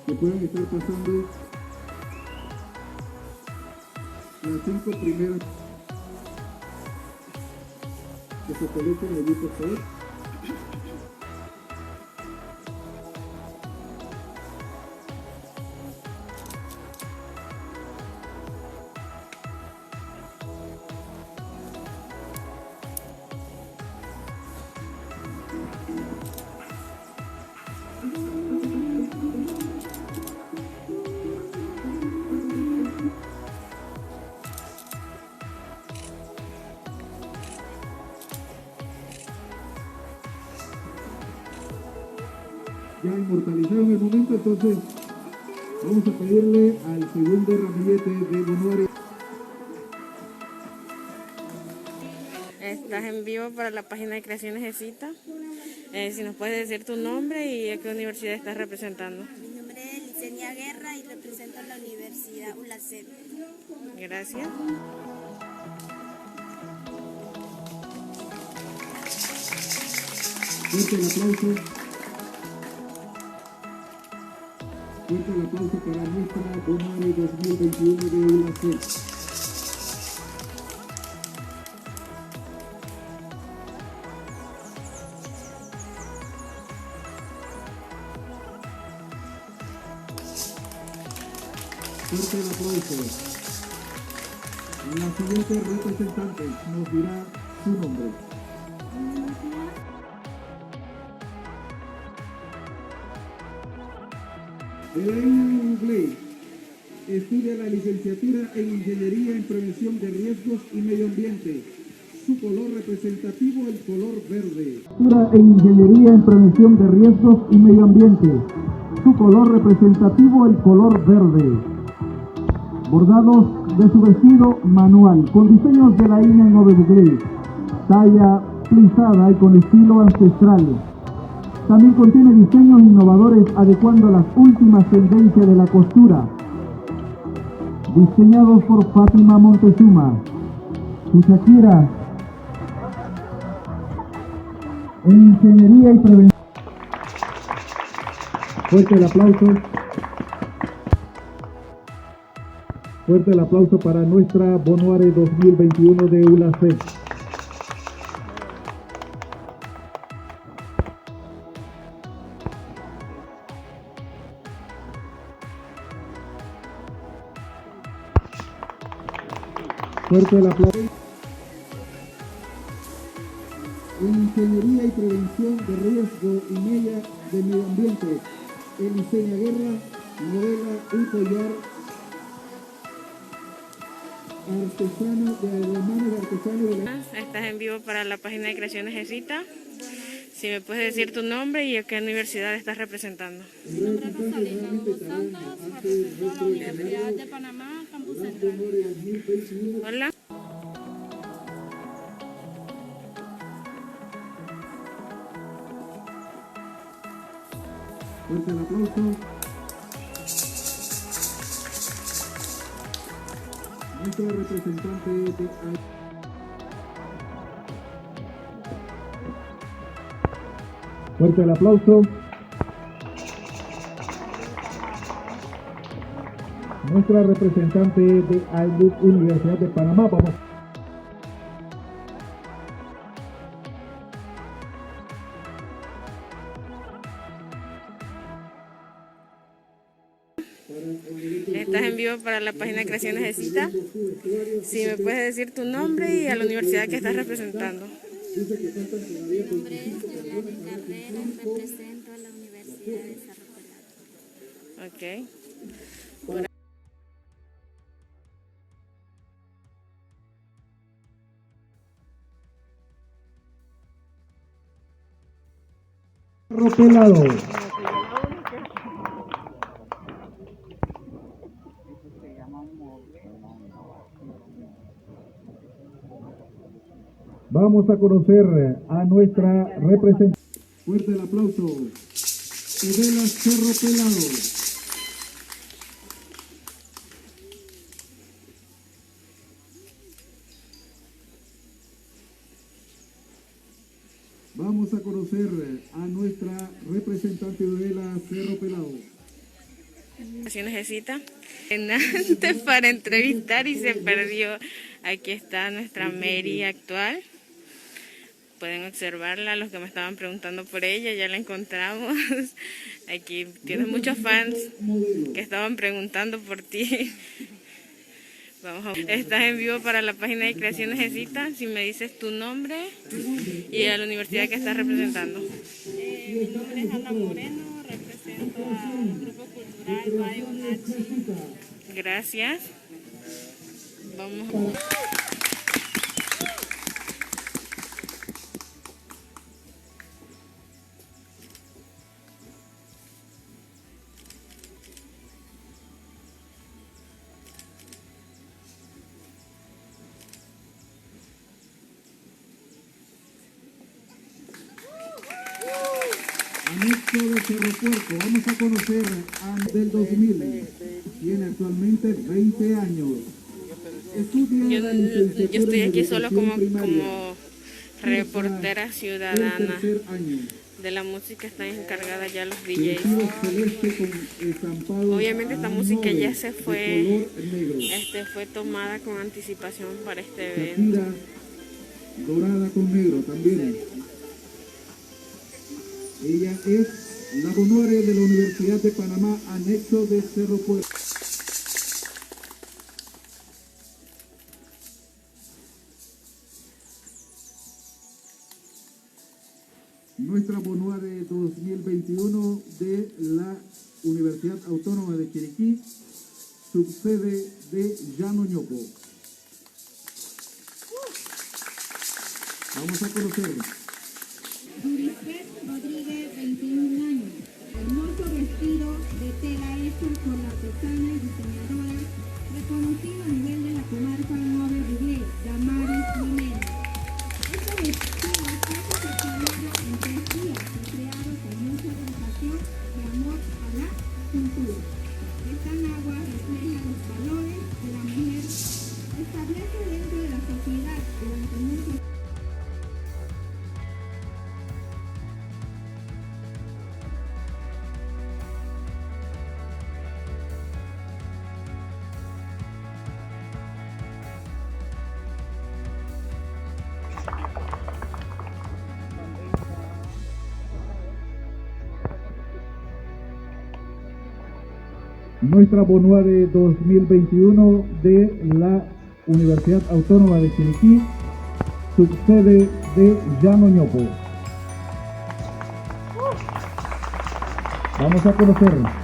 que puedan estar pasando las 5 primeras que se coloquen allí, por favor. Ya inmortalizaron el momento, entonces vamos a pedirle al segundo ramillete de Bonuari. Estás en vivo para la página de Creaciones de Cita. Si nos puedes decir tu nombre y a qué universidad estás representando. Mi nombre es Licenia Guerra y represento a la Universidad ULACEP. Gracias. Fuerte el aplauso. Fuerte el aplauso para nuestra Bonuari 2021 de ULACEP. Fuerte el aplauso. La siguiente representante nos dirá su nombre. Elaine Gley estudia la licenciatura en Ingeniería en Prevención de Riesgos y Medio Ambiente. Su color representativo, el color verde. En Ingeniería en Prevención de Riesgos y Medio Ambiente. Su color representativo, el color verde. Bordados de su vestido manual, con diseños de la Ina Nove Buglé, talla plisada y con estilo ancestral. También contiene diseños innovadores adecuando a las últimas tendencias de la costura. Diseñados por Fátima Montezuma. Shakira en Ingeniería y Prevención. Fuerte el aplauso. Fuerte el aplauso para nuestra Bonuari 2021 de ULACEP. Fuerte el aplauso. En Ingeniería y Prevención de Riesgo y Medio Ambiente, Licenia Guerra modela un collar artesano de las manos de artesano de la... Estás en vivo para la página de Creaciones de Cita. Si me puedes decir tu nombre y a qué universidad estás representando. Mi nombre es Rosalina Hugo Santos, represento a la Universidad de Panamá, Campus Central. Hola. Fuerte el aplauso. Nuestra representante de... Fuerte el aplauso. Nuestra representante de AILUC Universidad de Panamá. Vamos. Estás en vivo para la página de Creaciones de Cita. Si me puedes decir tu nombre y a la universidad que estás representando. Mi nombre es Juliana Carrera y represento a la Universidad de Cerro Pelado. Ok. Cerro Pelado. Vamos a conocer a nuestra representante. Fuerte el aplauso. Edela Cerro Pelado. Vamos a conocer a nuestra representante de la Cerro Pelado. Si necesita antes para entrevistar y se perdió. Aquí está nuestra Mary actual. Pueden observarla, los que me estaban preguntando por ella, ya la encontramos. Aquí tienes muchos fans que estaban preguntando por ti. Estás en vivo para la página de Creaciones de Cita. Si me dices tu nombre y a la universidad que estás representando. Mi nombre es Ana Moreno, represento al Grupo Cultural Bayonachi. Gracias. Vamos. Anexo de Cerro Puerto, vamos a conocer del 2000, tiene actualmente 20 años. Estudia la licenciatura Yo estoy en aquí solo educación como primaria. reportera El ciudadana. tercer año. De la música están encargadas ya los Vestido DJs. celeste con estampados Obviamente esta música ya se de fue, color negro. fue tomada con anticipación para este evento. Shakira dorada con negro también. Ella es la Bonore de la Universidad de Panamá, anexo de Cerro Puerto. Nuestra Bonore 2021 de la Universidad Autónoma de Chiriquí, subsede de Llano Ñopo. Vamos a conocerlo. Durisbet Rodríguez, 21 años. Hermoso vestido de tela hecho por la artesana y diseñadora, reconocido a nivel de la comarca Nueve Buglé, Damaris Minera. Este vestido fue confeccionado en 3 días y creado con mucha dedicación y amor a la cultura. Esta nagua refleja los valores de la mujer, establece dentro de la sociedad durante muchos años. Nuestra Bonore 2021 de la Universidad Autónoma de Chiriquí, subsede de Llano Ñopo. Vamos a conocerlo.